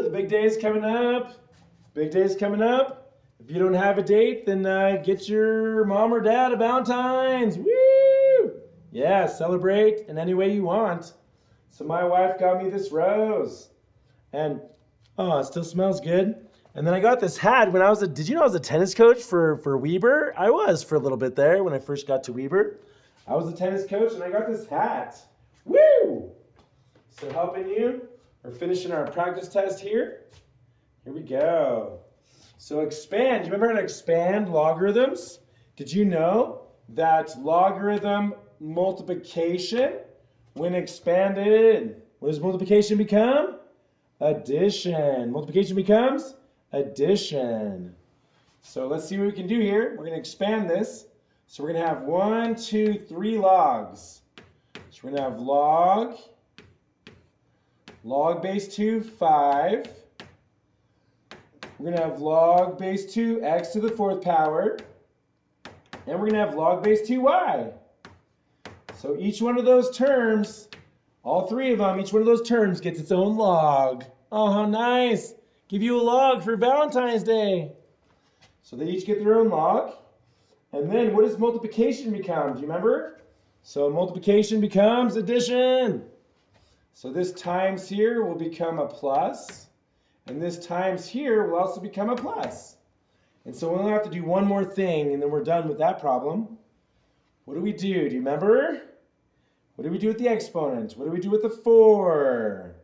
The big day's coming up. Big day's coming up. If you don't have a date, then get your mom or dad a Valentine's. Woo! Yeah, celebrate in any way you want. So my wife got me this rose. And, oh, it still smells good. And then I got this hat when did you know I was a tennis coach for Weber? I was for a little bit there when I first got to Weber. I was a tennis coach and I got this hat. Woo! So helping you, we're finishing our practice test here. Here we go. So expand, do you remember how to expand logarithms? Did you know that logarithm multiplication, when expanded, what does multiplication become? Addition. Multiplication becomes addition. So let's see what we can do here. We're going to expand this. So we're going to have 1, 2, 3 logs. So we're going to have log base 2, 5. We're going to have log base 2, x to the 4th power. And we're going to have log base 2y. So each one of those terms, all three of them, each one of those terms gets its own log. Oh, how nice. Give you a log for Valentine's Day. So they each get their own log. And then what does multiplication become? Do you remember? So multiplication becomes addition. So this times here will become a plus. And this times here will also become a plus. And so we only have to do one more thing and then we're done with that problem. What do we do? Do you remember? What do we do with the exponent? What do we do with the 4?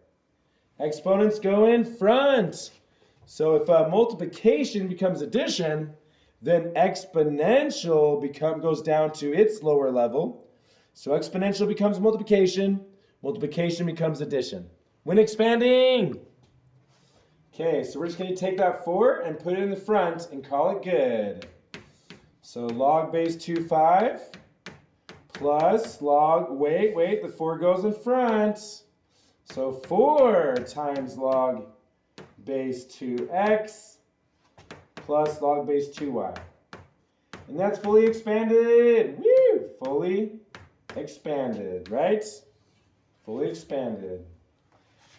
Exponents go in front. So if multiplication becomes addition, then exponential goes down to its lower level. So exponential becomes multiplication. Multiplication becomes addition. When expanding. Okay, so we're just going to take that 4 and put it in the front and call it good. So log base 2, 5 plus log, wait, the 4 goes in front. So 4 times log base 2x plus log base 2y. And that's fully expanded. Woo! Fully expanded, right? Fully expanded.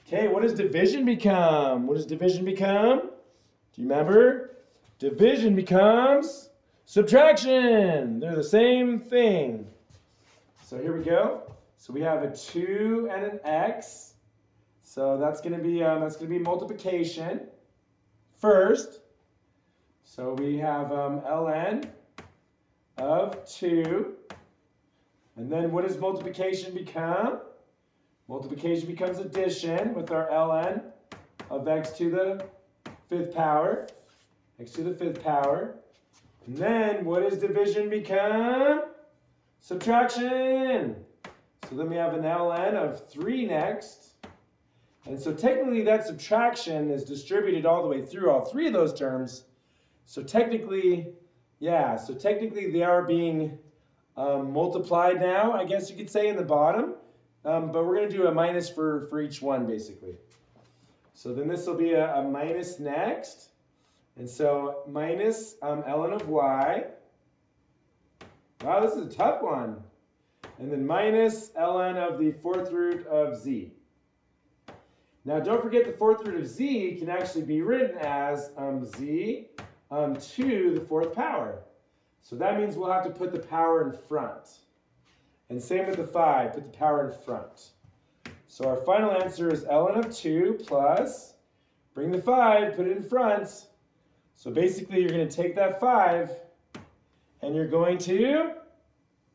Okay, what does division become? What does division become? Do you remember? Division becomes subtraction. They're the same thing. So here we go. So we have a 2 and an x. So that's going to be multiplication first. So we have ln of 2. And then what does multiplication become? Multiplication becomes addition with our ln of x to the 5th power. X to the 5th power. And then what does division become? Subtraction. So then we have an ln of 3 next. And so technically that subtraction is distributed all the way through all 3 of those terms. So technically, yeah, they are being multiplied now, I guess you could say, in the bottom. But we're going to do a minus for each one, basically. So then this will be a minus next. And so minus ln of y. Wow, this is a tough one. And then minus ln of the 4th root of z. Now don't forget the 4th root of z can actually be written as z to the 4th power. So that means we'll have to put the power in front. And same with the 5, put the power in front. So our final answer is ln of 2 plus, bring the 5, put it in front. So basically you're going to take that 5 and you're going to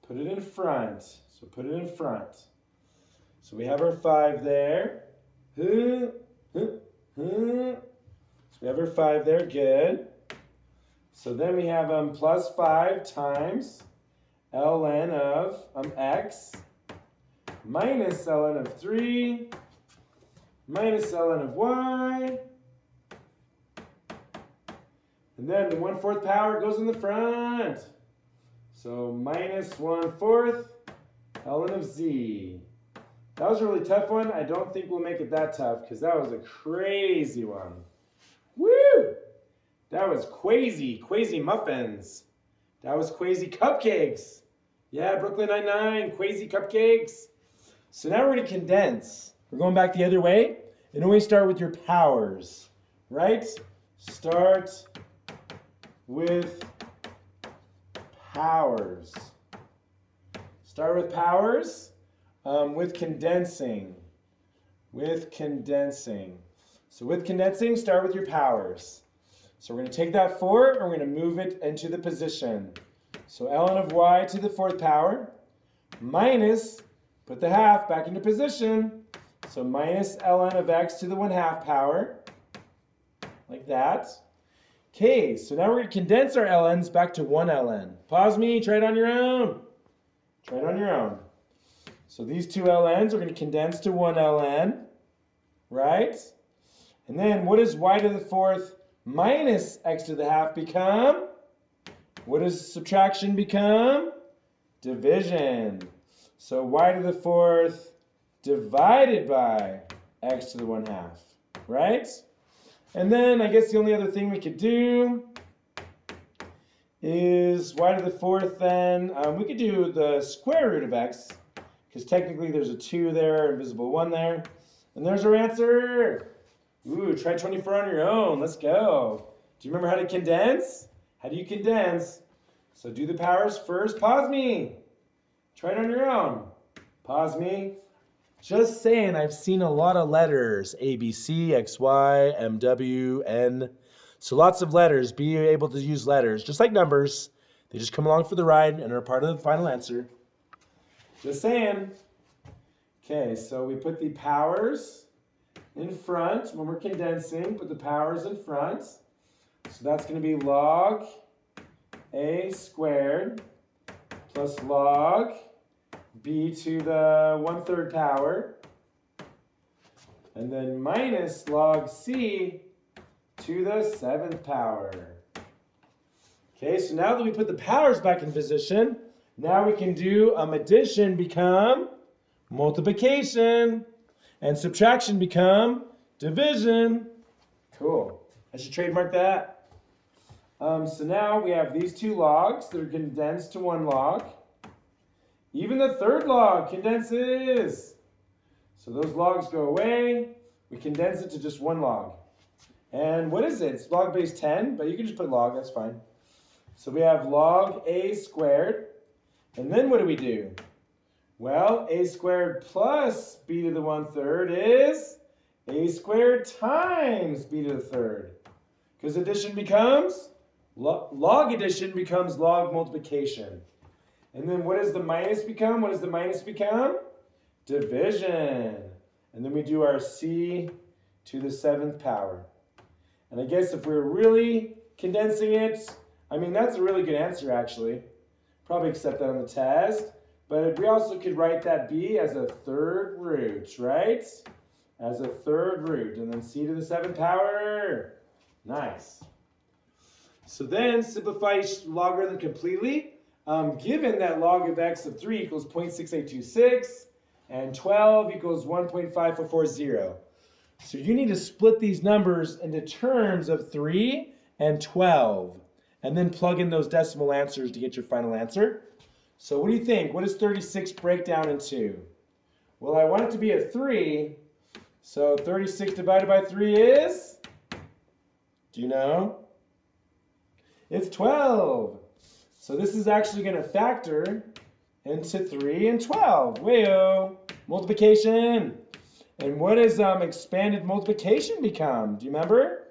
put it in front. So put it in front. So we have our 5 there. So we have our 5 there, good. So then we have plus 5 times ln of x minus ln of 3 minus ln of y. And then the 1/4 power goes in the front. So minus 1/4 ln of z. That was a really tough one. I don't think we'll make it that tough because that was a crazy one. Woo! That was Quazy muffins. That was Quazy cupcakes. Yeah, Brooklyn Nine-Nine, Quazy cupcakes. So now we're going to condense. We're going back the other way. and always start with your powers, right? Start with powers. Start with powers with condensing. With condensing. So with condensing, start with your powers. So we're going to take that 4 and we're going to move it into the position. So ln of y to the 4th power minus, put the half back into position. So minus ln of x to the 1/2 power, like that. Okay, so now we're going to condense our ln's back to 1 ln. Pause me, try it on your own. Try it on your own. So these two ln's are going to condense to 1 ln, right? And then what does y to the 4th minus x to the 1/2 become? What does subtraction become? Division. So y to the 4th divided by x to the 1/2, right? And then I guess the only other thing we could do is y to the 4th then. We could do the square root of x, because technically there's a 2 there, invisible 1 there. And there's our answer. Ooh, try 24 on your own. Let's go. Do you remember how to condense? How do you condense? So do the powers first. Pause me. Try it on your own. Pause me. Just saying, I've seen a lot of letters. A, B, C, X, Y, M, W, N. So lots of letters. Be able to use letters, just like numbers. They just come along for the ride and are part of the final answer. Just saying. Okay, so we put the powers in front. When we're condensing, put the powers in front. So that's going to be log a squared plus log b to the 1/3 power, and then minus log c to the 7th power. Okay, so now that we put the powers back in position, now we can do addition become multiplication, and subtraction become division. Cool. I should trademark that. So now we have these two logs that are condensed to 1 log. Even the 3rd log condenses. So those logs go away. We condense it to just 1 log. And what is it? It's log base 10, but you can just put log, that's fine. So we have log a squared. And then what do we do? Well, a squared plus b to the 1/3 is a squared times b to the 3rd. Because addition becomes, log addition becomes log multiplication. And then what does the minus become? What does the minus become? Division. And then we do our c to the 7th power. And I guess if we're really condensing it, I mean, that's a really good answer, actually. Probably accept that on the test. But we also could write that b as a 3rd root, right? As a 3rd root. And then c to the 7th power. Nice. So then simplify logarithm completely. Given that log of x of 3 equals 0.6826 and 12 equals 1.5440. So you need to split these numbers into terms of 3 and 12. And then plug in those decimal answers to get your final answer. So what do you think? What does 36 break down into? Well, I want it to be a 3. So 36 divided by 3 is? Do you know? It's 12. So this is actually going to factor into 3 and 12. Wayo! Multiplication. And what does expanded multiplication become? Do you remember?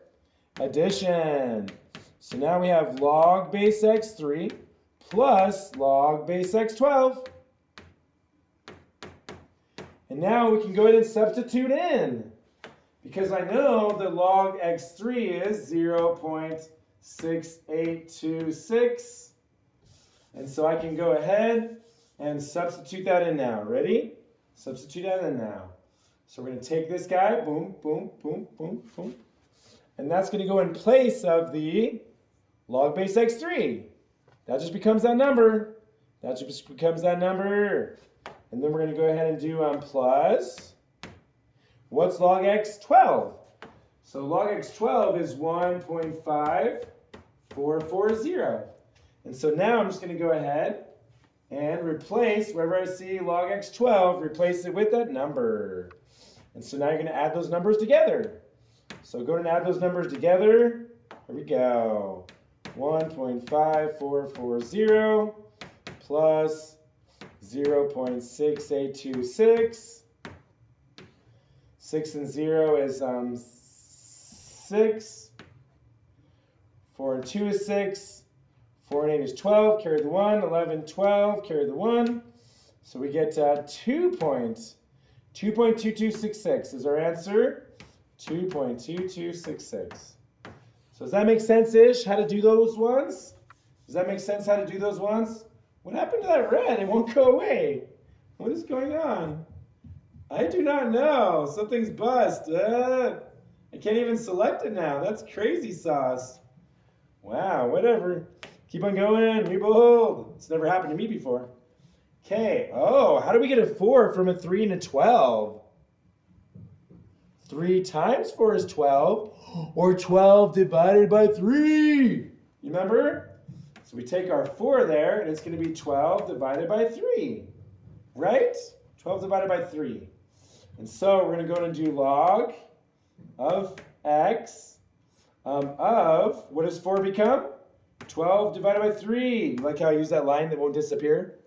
Addition. So now we have log base x3 plus log base x12. And now we can go ahead and substitute in. Because I know that log x3 is 0.6826. And so I can go ahead and substitute that in now. Ready? Substitute that in now. So we're going to take this guy, boom, boom, boom, boom, boom. And that's going to go in place of the log base x3. That just becomes that number. That just becomes that number. And then we're going to go ahead and do plus. What's log x12? So log x12 is 1.5440. And so now I'm just going to go ahead and replace, wherever I see log x12, replace it with that number. And so now you're going to add those numbers together. So go ahead and add those numbers together. Here we go. 1.5440 plus 0.6826. 6 and 0 is 6. 4 and 2 is 6. 4 and 8 is 12. Carry the 1. 11, 12. Carry the 1. So we get 2.2266 is our answer. 2.2266. So does that make sense-ish, how to do those ones? Does that make sense how to do those ones? What happened to that red? It won't go away. What is going on? I do not know. Something's bust. I can't even select it now. That's crazy sauce. Wow, whatever. Keep on going. We behold. It's never happened to me before. Okay. Oh, how do we get a 4 from a 3 and a 12? 3 times 4 is 12, or 12 divided by 3. You remember? So we take our 4 there, and it's going to be 12 divided by 3. Right? 12 divided by 3. And so we're going to go and do log of x of, what does 4 become? 12 divided by 3. You like how I use that line that won't disappear?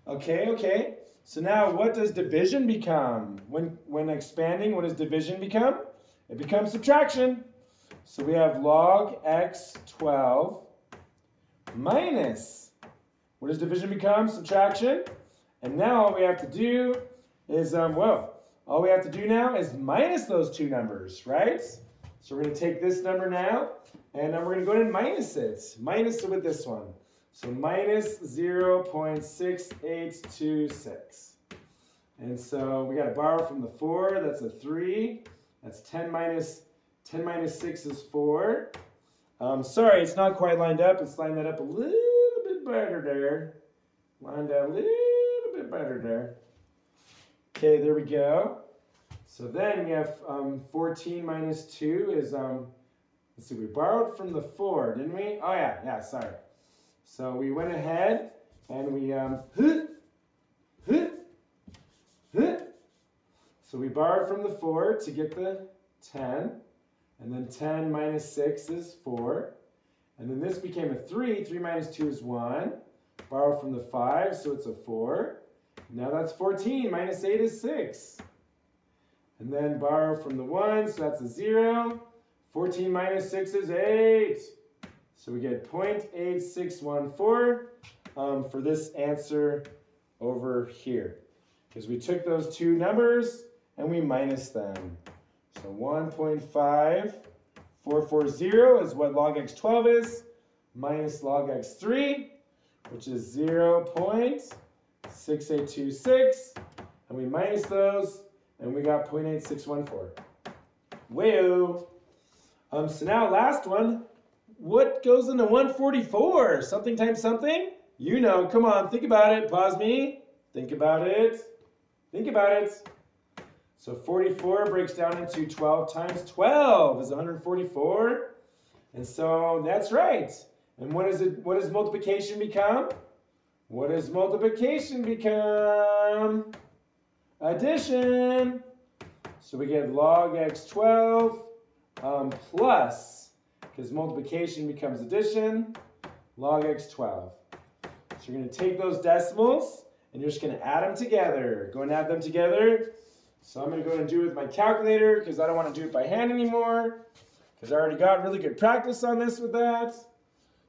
Okay. So now what does division become? When expanding, what does division become? It becomes subtraction. So we have log x 12 minus, what does division become? Subtraction. And now all we have to do is, all we have to do now is minus those two numbers, right? So we're going to take this number now, and then we're going to go ahead and minus it. Minus it with this one. So minus 0.6826. And so we got to borrow from the 4. That's a 3. That's 10 minus 6 is 4. Sorry, it's not quite lined up. Let's line that up a little bit better there. Lined up a little bit better there. Okay, there we go. So then you have 14 minus 2 is, let's see, we borrowed from the 4, didn't we? Oh yeah, sorry. So we went ahead and we, so we borrowed from the 4 to get the 10, and then 10 minus 6 is 4, and then this became a 3, 3 minus 2 is 1, borrow from the 5, so it's a 4, now that's 14, minus 8 is 6, and then borrow from the 1, so that's a 0, 14 minus 6 is 8, so we get 0.8614 for this answer over here. Because we took those two numbers and we minus them. So 1.5440 is what log x12 is, minus log x3, which is 0.6826. And we minus those, and we got 0.8614. Wayo. So now last one. What goes into 144? Something times something? You know, come on, think about it. Pause me. Think about it. Think about it. So 44 breaks down into 12 times 12 is 144. And so that's right. And what does multiplication become? What does multiplication become? Addition. So we get log x12 plus, because multiplication becomes addition, log x12. So you're going to take those decimals and you're just going to add them together. Go and add them together. So I'm going to go and do it with my calculator because I don't want to do it by hand anymore, because I already got really good practice on this with that.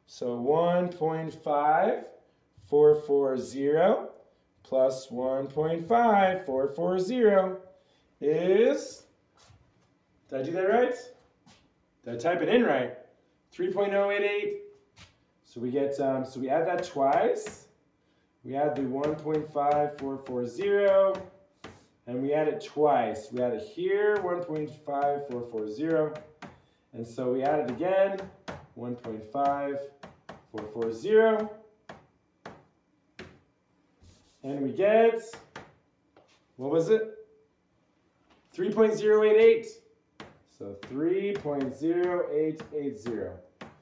So 1.5440 plus 1.5440 is, did I do that right? Did I type it in right? 3.088. So we get, so we add that twice. We add the 1.5440, and we add it twice. We add it here, 1.5440, and so we add it again, 1.5440, and we get, what was it? 3.088. So 3.0880.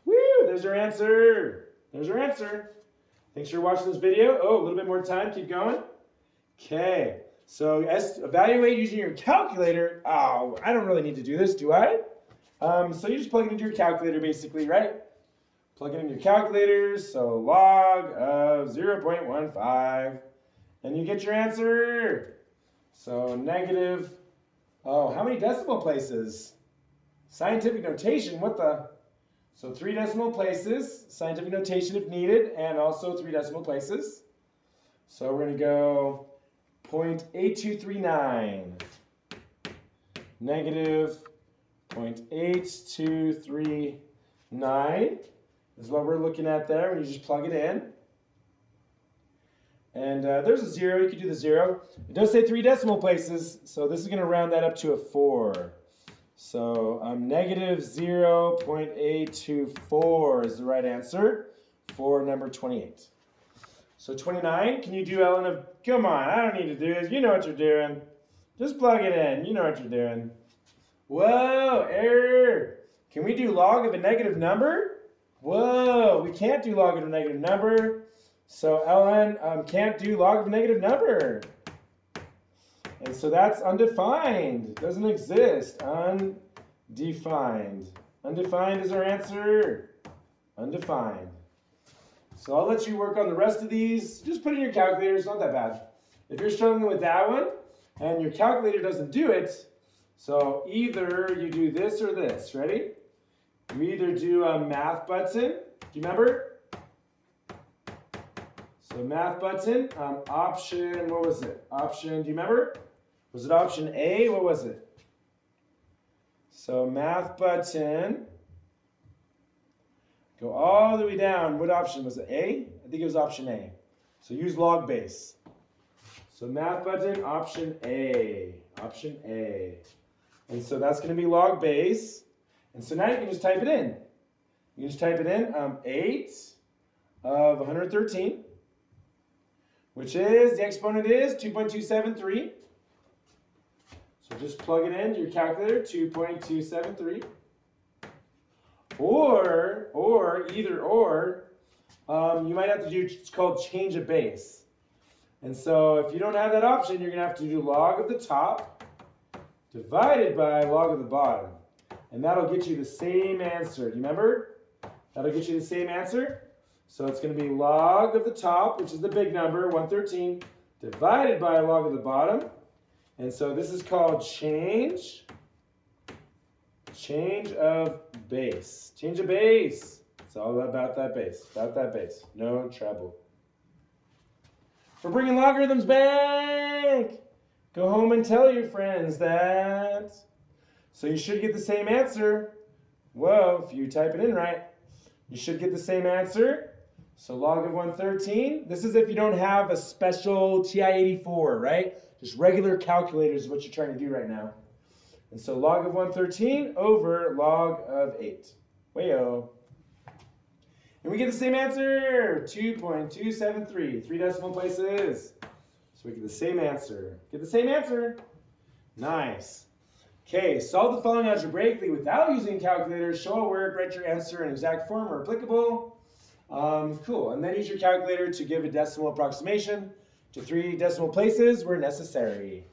Woo! There's your answer. There's your answer. Thanks for watching this video. Oh, a little bit more time. Keep going. Okay. So evaluate using your calculator. Oh, I don't really need to do this, do I? So you just plug it into your calculator basically, right? Plug it into your calculator, so log of 0.15, and you get your answer. So negative, oh, how many decimal places? Scientific notation, what the? So 3 decimal places, scientific notation if needed, and also 3 decimal places. So we're going to go 0.8239, negative 0.8239 is what we're looking at there when you just plug it in. And there's a 0, you could do the 0. It does say 3 decimal places, so this is going to round that up to a 4. So negative 0.824 is the right answer for number 28. So 29, can you do Ellen? Come on, I don't need to do this. You know what you're doing. Just plug it in. You know what you're doing. Whoa, error. Can we do log of a negative number? Whoa, we can't do log of a negative number. So Ellen can't do log of a negative number. And so that's undefined. Doesn't exist. Undefined. Undefined is our answer. Undefined. So I'll let you work on the rest of these. Just put it in your calculator. It's not that bad. If you're struggling with that one and your calculator doesn't do it, so either you do this or this. Ready? You either do a math button. Do you remember? So math button, option, what was it? Option, do you remember? Was it option A? What was it? So math button, go all the way down. What option was it? A? I think it was option A. So use log base. So math button, option A. Option A. And so that's going to be log base. And so now you can just type it in. You can just type it in, 8 of 113, which is, the exponent is 2.273. So just plug it into your calculator, 2.273. Or either or, you might have to do, it's called change of base. And so if you don't have that option, you're going to have to do log of the top divided by log of the bottom. And that'll get you the same answer. Do you remember? That'll get you the same answer. So it's going to be log of the top, which is the big number, 113, divided by log of the bottom. And so this is called change of base. Change of base. It's all about that base. About that base. No trouble. We're bringing logarithms back. Go home and tell your friends that. So you should get the same answer. Whoa, if you type it in right, you should get the same answer. So log of 113. This is if you don't have a special TI-84, right? Just regular calculators is what you're trying to do right now. And so log of 113 over log of 8. Wayo. And we get the same answer, 2.273, 3 decimal places. So we get the same answer. Get the same answer. Nice. Okay, solve the following algebraically without using a calculator. Show a word, write your answer in exact form where applicable. Cool. And then use your calculator to give a decimal approximation to 3 decimal places where necessary.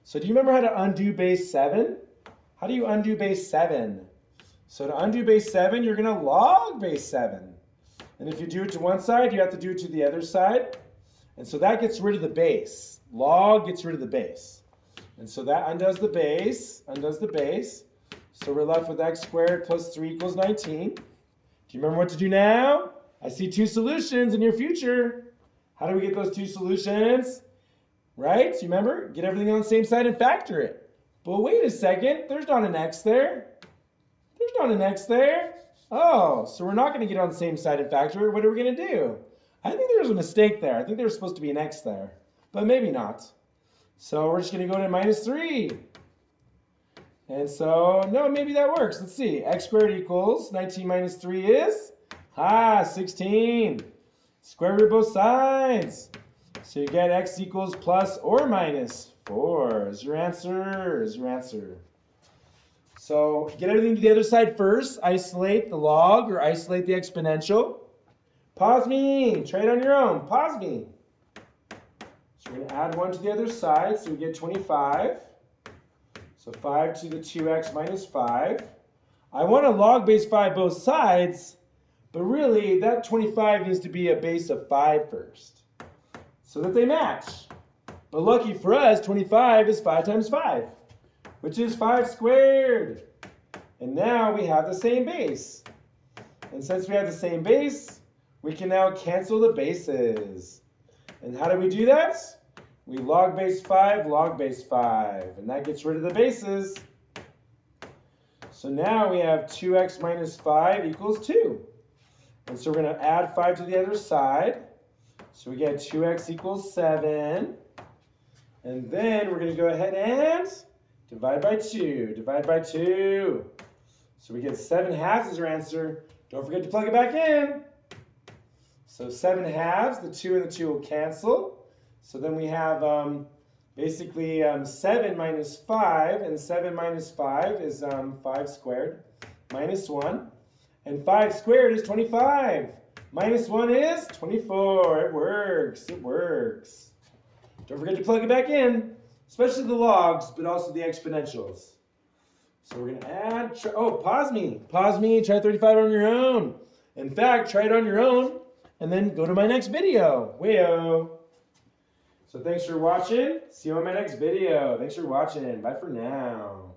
So do you remember how to undo base 7? How do you undo base 7? So to undo base 7, you're going to log base 7. And if you do it to one side, you have to do it to the other side. And so that gets rid of the base. Log gets rid of the base. And so that undoes the base, So we're left with x squared plus 3 equals 19. Do you remember what to do now? I see 2 solutions in your future. How do we get those 2 solutions? Right? You remember? Get everything on the same side and factor it. But wait a second. There's not an x there. There's not an x there. Oh, so we're not going to get on the same side and factor it. What are we going to do? I think there's a mistake there. I think there's supposed to be an x there. But maybe not. So we're just going to go to minus 3. And so, no, maybe that works. Let's see. X squared equals 19 minus 3 is? 16. Square root both sides. So you get x equals plus or minus 4 is your answer. So get everything to the other side first. Isolate the log or isolate the exponential. Pause me. Try it on your own. Pause me. We're going to add 1 to the other side, so we get 25. So 5 to the 2x minus 5. I want to log base 5 both sides, but really that 25 needs to be a base of 5 first, so that they match. But lucky for us, 25 is 5 times 5, which is 5 squared. And now we have the same base. And since we have the same base, we can now cancel the bases. And how do we do that? We log base 5, and that gets rid of the bases. So now we have 2x minus 5 equals 2. And so we're going to add 5 to the other side. So we get 2x equals 7. And then we're going to go ahead and divide by 2. Divide by 2. So we get 7/2 as our answer. Don't forget to plug it back in. So 7/2, the 2 and the 2 will cancel. So then we have basically 7 minus 5, and 7 minus 5 is 5 squared minus 1. And 5 squared is 25. Minus 1 is 24. It works. It works. Don't forget to plug it back in, especially the logs, but also the exponentials. So we're going to add, pause me. Pause me, try 35 on your own. In fact, try it on your own, and then go to my next video. Wayo. So thanks for watching. See you on my next video. Thanks for watching. Bye for now.